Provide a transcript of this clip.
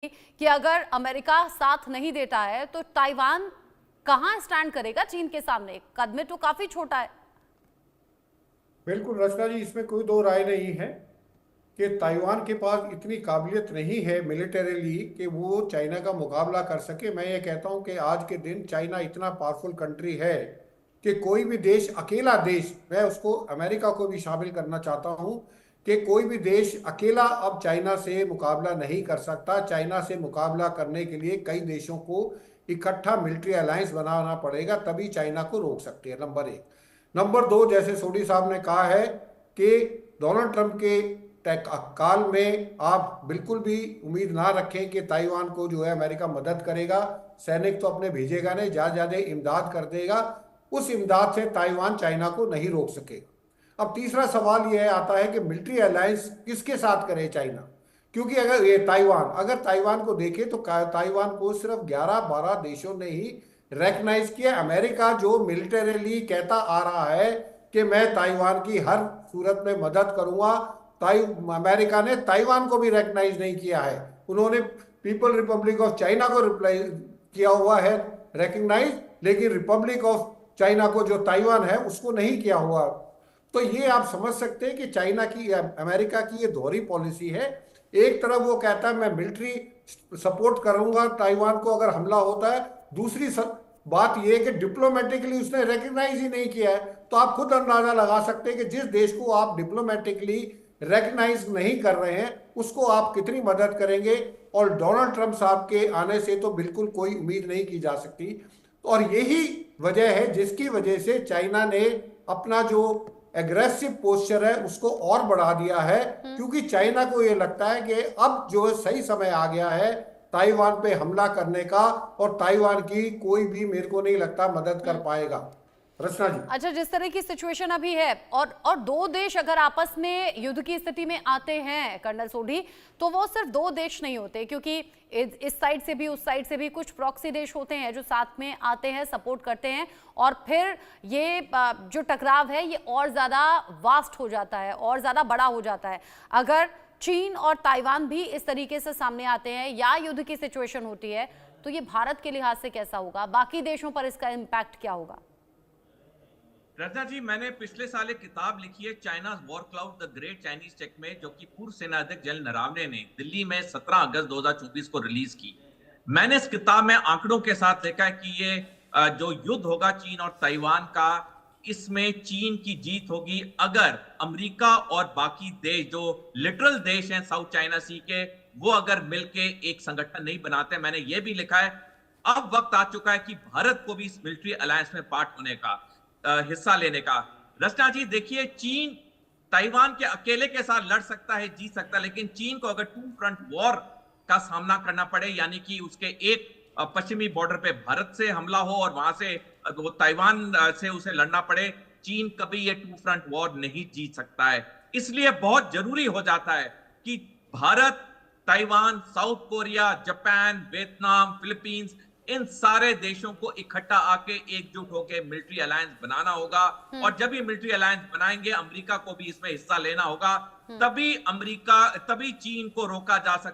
कि अगर अमेरिका साथ नहीं देता है तो ताइवान कहां स्टैंड करेगा चीन के सामने? कद में तो काफी छोटा है। बिल्कुल रचना जी, इसमें कोई दो राय नहीं है कि ताइवान के पास इतनी काबिलियत नहीं है मिलिटरीली कि वो चाइना का मुकाबला कर सके। मैं ये कहता हूं कि आज के दिन चाइना इतना पावरफुल कंट्री है कि कोई भी देश, अकेला देश, मैं उसको अमेरिका को भी शामिल करना चाहता हूं, कि कोई भी देश अकेला अब चाइना से मुकाबला नहीं कर सकता। चाइना से मुकाबला करने के लिए कई देशों को इकट्ठा मिलिट्री अलायंस बनाना पड़ेगा, तभी चाइना को रोक सकते हैं। नंबर एक। नंबर दो, जैसे सोडी साहब ने कहा है कि डोनाल्ड ट्रंप के काल में आप बिल्कुल भी उम्मीद ना रखें कि ताइवान को जो है अमेरिका मदद करेगा। सैनिक तो अपने भेजेगा नहीं, ज्यादा ज्यादा इमदाद कर देगा। उस इमदाद से ताइवान चाइना को नहीं रोक सकेगा। अब तीसरा सवाल यह आता है कि मिलिट्री अलायंस किसके साथ करे चाइना, क्योंकि अगर ये ताइवान को देखे तो ताइवान को सिर्फ 11-12 देशों ने ही रेकग्नाइज किया। अमेरिका जो मिलिटरीली कहता आ रहा है कि मैं ताइवान की हर सूरत में मदद करूंगा, अमेरिका ने ताइवान को भी रेकग्नाइज नहीं किया है। उन्होंने पीपल रिपब्लिक ऑफ चाइना को रिप्लाई किया हुआ है रेकग्नाइज, लेकिन रिपब्लिक ऑफ चाइना को जो ताइवान है उसको नहीं किया हुआ। तो ये आप समझ सकते हैं कि चाइना की, अमेरिका की ये दोहरी पॉलिसी है। एक तरफ वो कहता है मैं मिलिट्री सपोर्ट करूंगा ताइवान को अगर हमला होता है, दूसरी बात यह है कि डिप्लोमेटिकली उसने रिकग्नाइज ही नहीं किया है। तो आप खुद अंदाजा लगा सकते हैं कि जिस देश को आप डिप्लोमेटिकली रिकग्नाइज नहीं कर रहे हैं उसको आप कितनी मदद करेंगे। और डोनाल्ड ट्रंप साहब के आने से तो बिल्कुल कोई उम्मीद नहीं की जा सकती। और यही वजह है जिसकी वजह से चाइना ने अपना जो एग्रेसिव पोस्चर है उसको और बढ़ा दिया है, क्योंकि चाइना को यह लगता है कि अब जो सही समय आ गया है ताइवान पे हमला करने का, और ताइवान की कोई भी मेरे को नहीं लगता मदद कर पाएगा। रचना जी। अच्छा, जिस तरह की सिचुएशन अभी है और दो देश अगर आपस में युद्ध की स्थिति में आते हैं कर्नल सोढी, तो वो सिर्फ दो देश नहीं होते, क्योंकि इस साइड से भी उस साइड से भी कुछ प्रॉक्सी देश होते हैं जो साथ में आते हैं, सपोर्ट करते हैं, और फिर ये जो टकराव है ये और ज्यादा वास्ट हो जाता है और ज्यादा बड़ा हो जाता है। अगर चीन और ताइवान भी इस तरीके से सामने आते हैं या युद्ध की सिचुएशन होती है तो ये भारत के लिहाज से कैसा होगा, बाकी देशों पर इसका इम्पैक्ट क्या होगा? रत्ना जी, मैंने पिछले साल एक किताब लिखी है China war cloud the great Chinese checkmate, जो कि पूर्व सेनाध्यक्ष जनरल नरवणे ने दिल्ली में 17 अगस्त 2024 को रिलीज की। मैंने इस किताब में आंकड़ों के साथ लिखा है कि ये जो युद्ध होगा चीन और ताइवान का, इसमें चीन की जीत होगी अगर अमेरिका और बाकी देश जो लिटरल देश हैं साउथ चाइना सी के, वो अगर मिलके एक संगठन नहीं बनाते। मैंने ये भी लिखा है अब वक्त आ चुका है कि भारत को भी इस मिलिट्री अलायंस में पार्ट होने का, हिस्सा लेने का। रचना जी देखिए, चीन ताइवान के अकेले के साथ लड़ सकता है, जीत सकता है, लेकिन चीन को अगर टू फ्रंट वॉर का सामना करना पड़े, यानी कि उसके एक पश्चिमी बॉर्डर पे भारत से हमला हो और वहां से वो ताइवान से उसे लड़ना पड़े, चीन कभी ये टू फ्रंट वॉर नहीं जीत सकता है। इसलिए बहुत जरूरी हो जाता है कि Bharat, Taiwan, South Korea, Japan, Vietnam, Philippines, इन सारे देशों को इकट्ठा आके एकजुट होकर मिलिट्री अलायंस बनाना होगा। और जब ये मिलिट्री अलायंस बनाएंगे, अमेरिका को भी इसमें हिस्सा लेना होगा। तभी चीन को रोका जा सकता है।